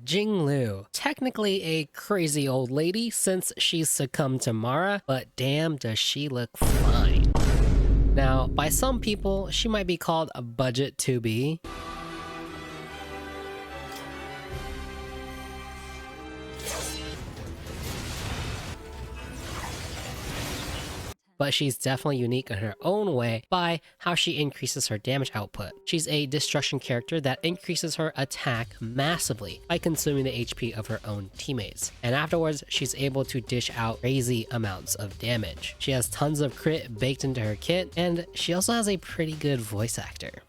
Jingliu. Technically a crazy old lady since she's succumbed to Mara, but damn does she look fine. Now, by some people, she might be called a budget 2B. But she's definitely unique in her own way by how she increases her damage output. She's a destruction character that increases her attack massively by consuming the HP of her own teammates. And afterwards, she's able to dish out crazy amounts of damage. She has tons of crit baked into her kit, and she also has a pretty good voice actor.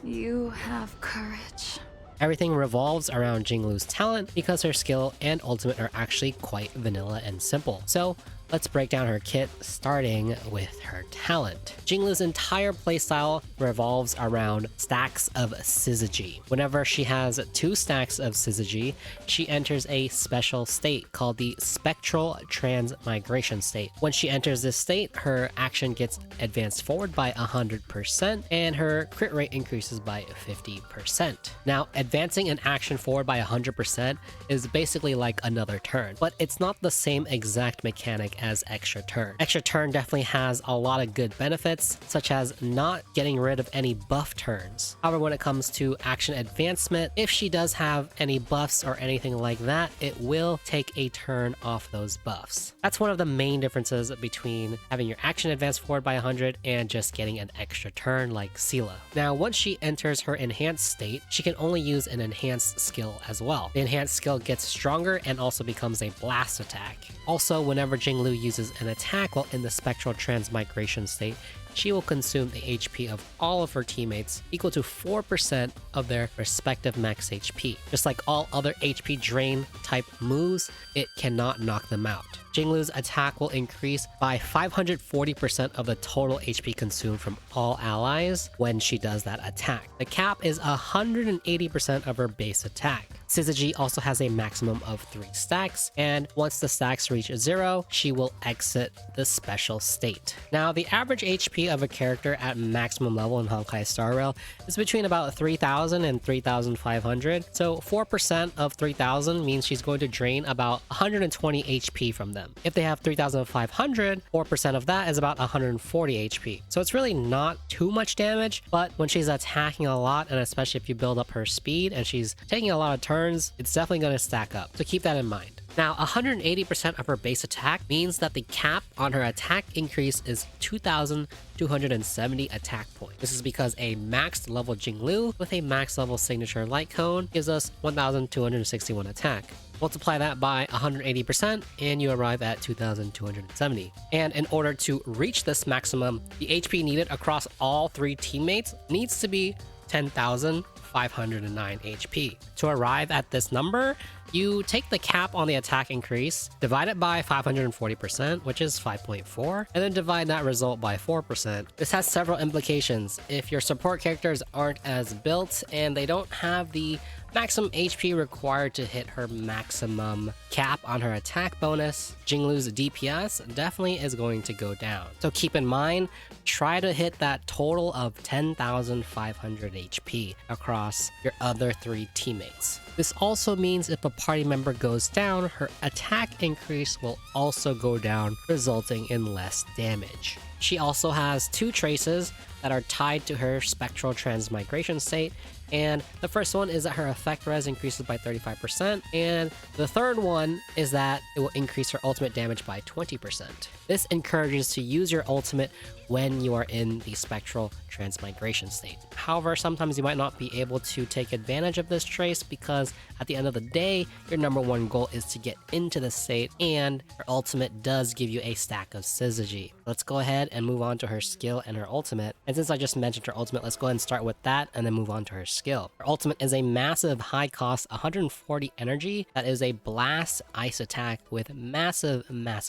You have courage. Everything revolves around Jingliu's talent because her skill and ultimate are actually quite vanilla and simple. So let's break down her kit, starting with her talent. Jingliu's entire playstyle revolves around stacks of Synergy. Whenever she has 2 stacks of Synergy, she enters a special state called the Spectral Transmigration state. When she enters this state, her action gets advanced forward by 100% and her crit rate increases by 50%. Now, advancing an action forward by 100% is basically like another turn, but it's not the same exact mechanic as extra turn. Extra turn definitely has a lot of good benefits, such as not getting rid of any buff turns. However, when it comes to action advancement, if she does have any buffs or anything like that, it will take a turn off those buffs. That's one of the main differences between having your action advance forward by 100 and just getting an extra turn like Sela. Now, once she enters her enhanced state, she can only use an enhanced skill as well. The enhanced skill gets stronger and also becomes a blast attack. Also, whenever Jingliu uses an attack while in the Spectral Transmigration state, she will consume the HP of all of her teammates, equal to 4% of their respective max HP. Just like all other HP drain type moves, it cannot knock them out. Jingliu's attack will increase by 540% of the total HP consumed from all allies when she does that attack. The cap is 180% of her base attack. Synergy also has a maximum of 3 stacks, and once the stacks reach 0, she will exit the special state. Now, the average HP of a character at maximum level in Honkai Star Rail is between about 3,000 and 3,500, so 4% of 3,000 means she's going to drain about 120 HP from them. If they have 3,500, 4% of that is about 140 HP. So it's really not too much damage, but when she's attacking a lot, and especially if you build up her speed and she's taking a lot of turns, it's definitely going to stack up. So keep that in mind. Now, 180% of her base attack means that the cap on her attack increase is 2,270 attack points. This is because a maxed level Jingliu with a max level signature Lightcone gives us 1,261 attack. Multiply that by 180% and you arrive at 2,270. And in order to reach this maximum, the HP needed across all 3 teammates needs to be 10,509 HP. To arrive at this number, you take the cap on the attack increase, divide it by 540%, which is 5.4, and then divide that result by 4%. This has several implications. If your support characters aren't as built and they don't have the maximum HP required to hit her maximum cap on her attack bonus, Jingliu's DPS definitely is going to go down. So keep in mind, try to hit that total of 10,500 HP across your other 3 teammates. This also means if a party member goes down, her attack increase will also go down, resulting in less damage. She also has 2 traces that are tied to her Spectral Transmigration state, and the first one is that her effect res increases by 35%, and the third one is that it will increase her ultimate damage by 20%. This encourages to use your ultimate when you are in the Spectral Transmigration state. However, sometimes you might not be able to take advantage of this trace because at the end of the day, your number 1 goal is to get into the state, and her ultimate does give you a stack of Synergy. Let's go ahead and move on to her skill and her ultimate. And since I just mentioned her ultimate, let's go ahead and start with that and then move on to her skill. Her ultimate is a massive high cost 140 energy that is a blast ice attack with massive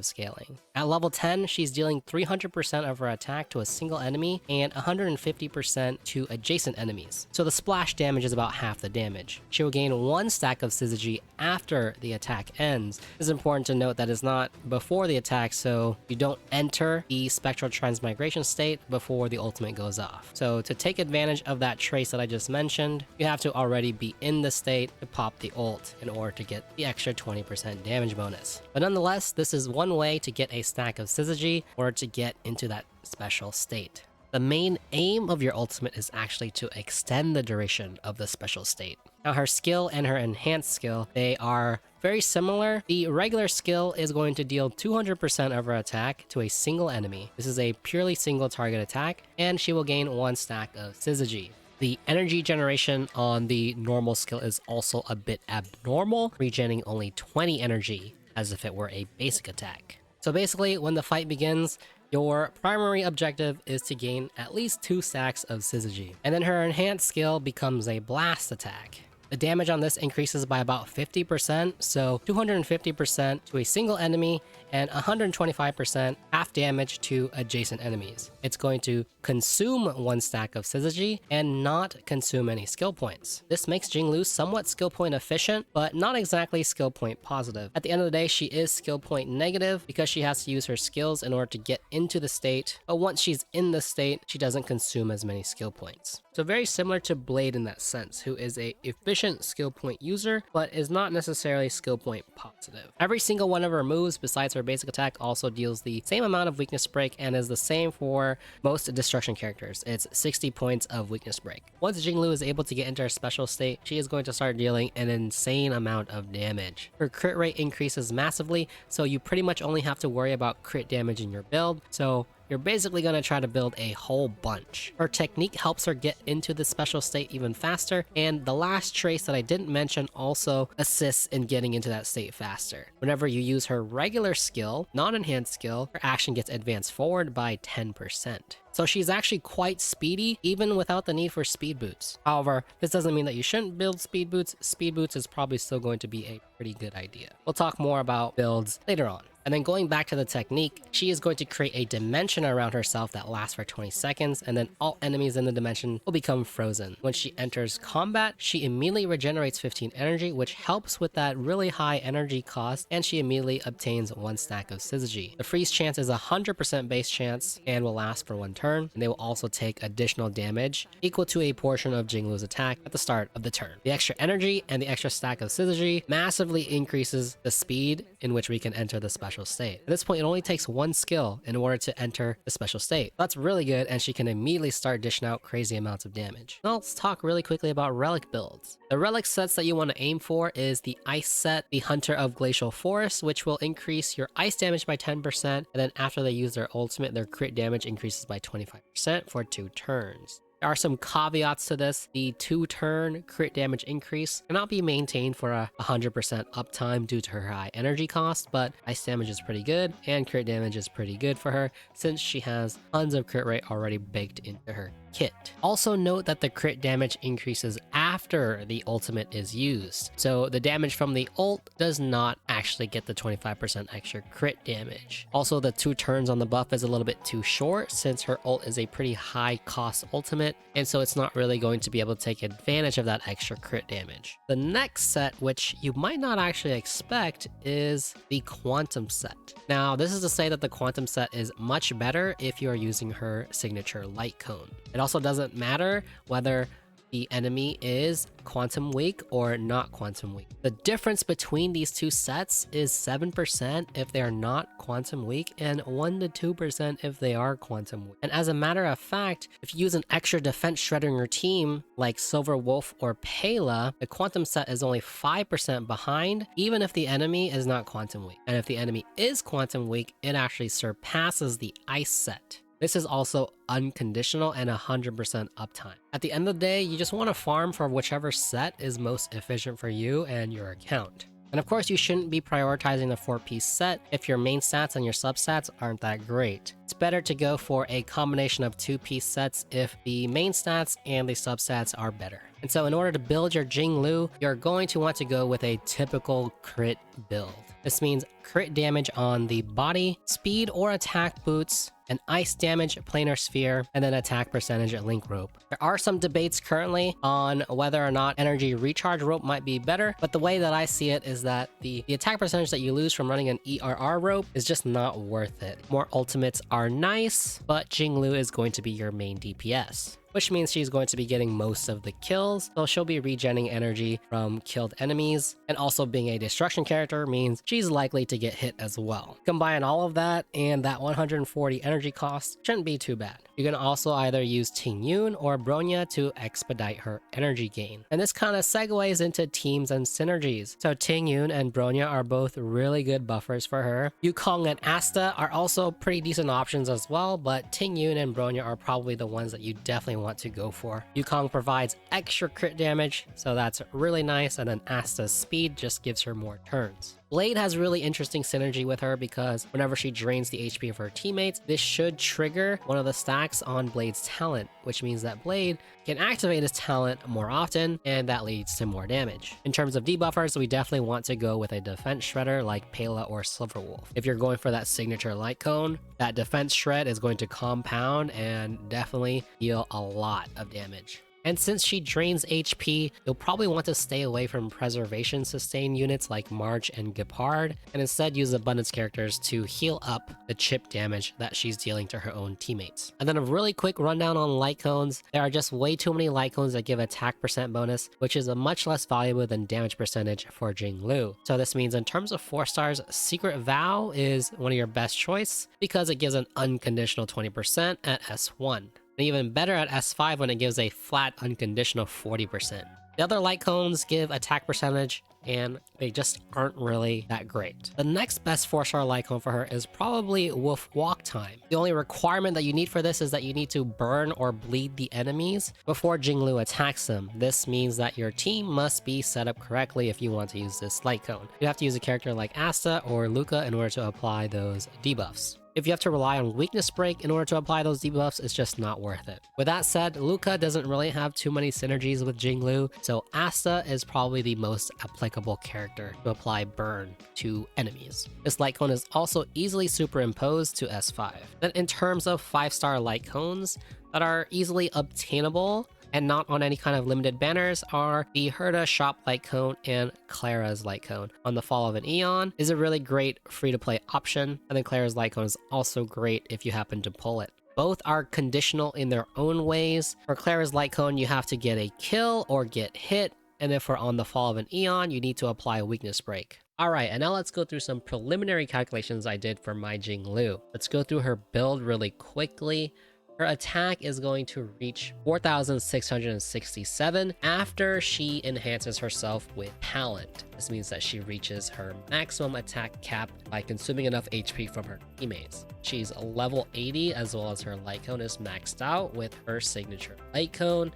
scaling. At level 10, she's dealing 300% of her attack to a single enemy and 150% to adjacent enemies. So the splash damage is about half the damage. She will gain 1 stack of Synergy after the attack ends. It's important to note that it's not before the attack, so you don't enter enter the spectral transmigration state before the ultimate goes off. So to take advantage of that trace that I just mentioned, you have to already be in the state to pop the ult in order to get the extra 20% damage bonus. But nonetheless, this is one way to get a stack of Synergy or to get into that special state. The main aim of your ultimate is actually to extend the duration of the special state. Now her skill and her enhanced skill, they are very similar. The regular skill is going to deal 200% of her attack to a single enemy. This is a purely single target attack, and she will gain 1 stack of Synergy. The energy generation on the normal skill is also a bit abnormal, regenerating only 20 energy as if it were a basic attack. So basically, when the fight begins, your primary objective is to gain at least 2 stacks of Synergy. And then her enhanced skill becomes a blast attack. The damage on this increases by about 50%, so 250% to a single enemy and 125% half damage to adjacent enemies. It's going to consume 1 stack of Synergy and not consume any skill points. This makes Jingliu somewhat skill point efficient, but not exactly skill point positive. At the end of the day, she is skill point negative because she has to use her skills in order to get into the state, but once she's in the state, she doesn't consume as many skill points. So very similar to Blade in that sense, who is a efficient skill point user, but is not necessarily skill point positive. Every single one of her moves besides her basic attack also deals the same amount of weakness break and is the same for most destruction characters. It's 60 points of weakness break. Once Jingliu is able to get into her special state, she is going to start dealing an insane amount of damage. Her crit rate increases massively, so you pretty much only have to worry about crit damage in your build. So you're basically going to try to build a whole bunch. Her technique helps her get into the special state even faster, and the last trace that I didn't mention also assists in getting into that state faster. Whenever you use her regular skill, non-enhanced skill, her action gets advanced forward by 10%. So she's actually quite speedy, even without the need for speed boots. However, this doesn't mean that you shouldn't build speed boots. Speed boots is probably still going to be a pretty good idea. We'll talk more about builds later on. And then going back to the technique, she is going to create a dimension around herself that lasts for 20 seconds, and then all enemies in the dimension will become frozen. When she enters combat, she immediately regenerates 15 energy, which helps with that really high energy cost, and she immediately obtains 1 stack of Synergy. The freeze chance is a 100% base chance and will last for 1 turn, and they will also take additional damage equal to a portion of Jingliu's attack at the start of the turn. The extra energy and the extra stack of Synergy massively increases the speed in which we can enter the special state. At this point, it only takes 1 skill in order to enter the special state. That's really good, and she can immediately start dishing out crazy amounts of damage. Now let's talk really quickly about relic builds. The relic sets that you want to aim for is the ice set, the Hunter of Glacial Forest, which will increase your ice damage by 10%, and then after they use their ultimate, their crit damage increases by 25% for 2 turns. There are some caveats to this. The 2-turn crit damage increase cannot be maintained for a 100% uptime due to her high energy cost, but ice damage is pretty good and crit damage is pretty good for her since she has tons of crit rate already baked into her kit. Also note that the crit damage increases after the ultimate is used. So the damage from the ult does not actually get the 25% extra crit damage. Also, the 2 turns on the buff is a little bit too short since her ult is a pretty high cost ultimate, and so it's not really going to be able to take advantage of that extra crit damage. The next set, which you might not actually expect, is the Quantum set. Now, this is to say that the Quantum set is much better if you are using her signature Lightcone. It also doesn't matter whether the enemy is quantum weak or not quantum weak. The difference between these 2 sets is 7% if they are not quantum weak and 1 to 2% if they are quantum weak. And as a matter of fact, if you use an extra defense shredder in your team like Silver Wolf or Pela, the quantum set is only 5% behind even if the enemy is not quantum weak. And if the enemy is quantum weak, it actually surpasses the ice set. This is also unconditional and 100% uptime. At the end of the day, you just want to farm for whichever set is most efficient for you and your account. And of course, you shouldn't be prioritizing the 4-piece set if your main stats and your substats aren't that great. It's better to go for a combination of 2-piece sets if the main stats and the substats are better. And so in order to build your Jingliu, you're going to want to go with a typical crit build. This means crit damage on the body, speed or attack boots, an ice damage planar sphere, and then attack percentage at link rope. There are some debates currently on whether or not energy recharge rope might be better, but the way that I see it is that the attack percentage that you lose from running an ERR rope is just not worth it. More ultimates are nice, but Jingliu is going to be your main DPS, which means she's going to be getting most of the kills, so she'll be regenerating energy from killed enemies, and also being a destruction character means she's likely to get hit as well. Combine all of that, and that 140 energy cost shouldn't be too bad. You can also either use Tingyun or Bronya to expedite her energy gain. And this kind of segues into teams and synergies. So Tingyun and Bronya are both really good buffers for her. Yukong and Asta are also pretty decent options as well, but Tingyun and Bronya are probably the ones that you definitely want to go for. Yukong provides extra crit damage, so that's really nice, and then Asta's speed just gives her more turns. Blade has really interesting synergy with her because whenever she drains the HP of her teammates, this should trigger one of the stacks on Blade's talent, which means that Blade can activate his talent more often, and that leads to more damage. In terms of debuffers, we definitely want to go with a defense shredder like Pela or Silverwolf. If you're going for that signature Lightcone, that defense shred is going to compound and definitely deal a lot of damage. And since she drains HP, you'll probably want to stay away from preservation sustain units like March and Gepard, and instead use abundance characters to heal up the chip damage that she's dealing to her own teammates. And then a really quick rundown on Lightcones. There are just way too many Lightcones that give attack percent bonus, which is a much less valuable than damage percentage for Jingliu. So this means in terms of 4 stars, Secret Vow is one of your best choice because it gives an unconditional 20% at S1. And even better at S5 when it gives a flat unconditional 40%. The other Lightcones give attack percentage, and they just aren't really that great. The next best 4-star Lightcone for her is probably Wolf Walk Time. The only requirement that you need for this is that you need to burn or bleed the enemies before Jingliu attacks them. This means that your team must be set up correctly if you want to use this Lightcone. You have to use a character like Asta or Luca in order to apply those debuffs. If you have to rely on weakness break in order to apply those debuffs, it's just not worth it. With that said, Luca doesn't really have too many synergies with Jingliu, so Asta is probably the most applicable character to apply burn to enemies. This Lightcone is also easily superimposed to S5. Then in terms of 5-star Lightcones that are easily obtainable and not on any kind of limited banners are the Herda Shop Lightcone and Clara's Lightcone. On the Fall of an Eon is a really great free-to-play option, and then Clara's Lightcone is also great if you happen to pull it. Both are conditional in their own ways. For Clara's Lightcone, you have to get a kill or get hit, and if we're on the Fall of an Eon, you need to apply a weakness break. Alright, and now let's go through some preliminary calculations I did for my Jingliu. Let's go through her build really quickly. Her attack is going to reach 4,667 after she enhances herself with talent. This means that she reaches her maximum attack cap by consuming enough HP from her teammates. She's level 80 as well as her Lightcone is maxed out with her signature Lightcone.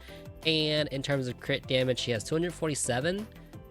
And in terms of crit damage, she has 247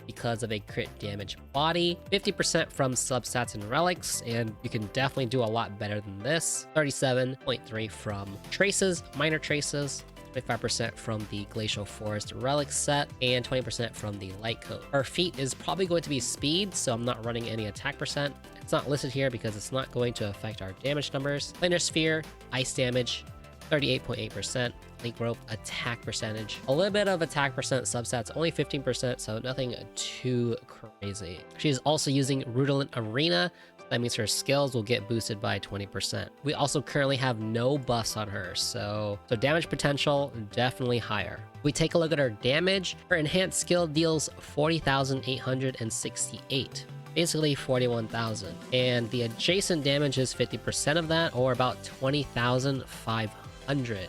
because of a crit damage body, 50% from substats and relics, and you can definitely do a lot better than this. 37.3 from traces, minor traces, 25% from the Glacial Forest relic set, and 20% from the Lightcone. Her feat is probably going to be speed, so I'm not running any attack percent. It's not listed here because it's not going to affect our damage numbers. Planar sphere, ice damage, 38.8%, link rope attack percentage, a little bit of attack percent substats, only 15%, so nothing too crazy. She's also using Rudolent Arena, so that means her skills will get boosted by 20%. We also currently have no buffs on her, so damage potential definitely higher. We take a look at her damage. Her enhanced skill deals 40,868. Basically 41,000, and the adjacent damage is 50% of that, or about 20,500.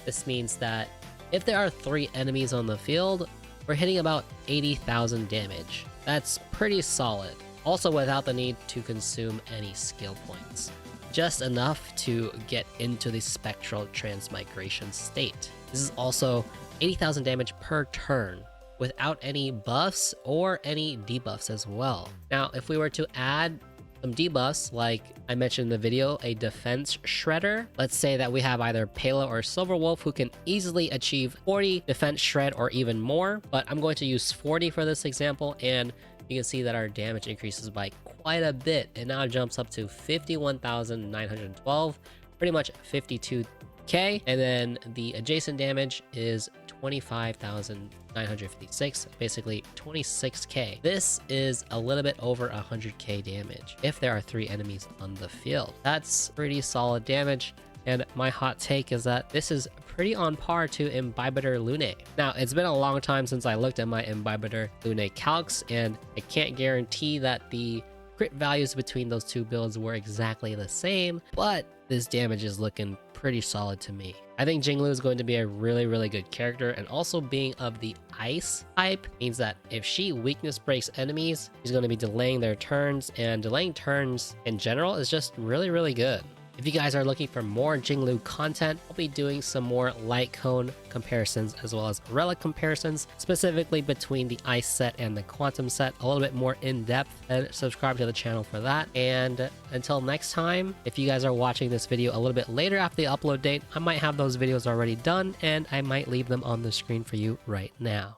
This means that if there are 3 enemies on the field, we're hitting about 80,000 damage. That's pretty solid, also without the need to consume any skill points. Just enough to get into the spectral transmigration state. This is also 80,000 damage per turn, without any buffs or any debuffs as well. Now, if we were to add some debuffs, like I mentioned in the video, a defense shredder. Let's say that we have either Palo or Silver Wolf who can easily achieve 40 defense shred or even more, but I'm going to use 40 for this example, and you can see that our damage increases by quite a bit. It now jumps up to 51,912, pretty much 52k, and then the adjacent damage is 25,956, basically 26k. This is a little bit over 100k damage if there are 3 enemies on the field. That's pretty solid damage, and my hot take is that this is pretty on par to Imbibitor Lune. Now, it's been a long time since I looked at my Imbibitor Lune calcs, and I can't guarantee that the crit values between those two builds were exactly the same, but this damage is looking pretty solid to me. I think Jingliu is going to be a really good character, and also being of the ice type means that if she weakness breaks enemies, she's going to be delaying their turns, and delaying turns in general is just really good. If you guys are looking for more Jingliu content, I'll be doing some more Lightcone comparisons as well as relic comparisons, specifically between the ice set and the quantum set, a little bit more in depth, and subscribe to the channel for that. And until next time, if you guys are watching this video a little bit later after the upload date, I might have those videos already done, and I might leave them on the screen for you right now.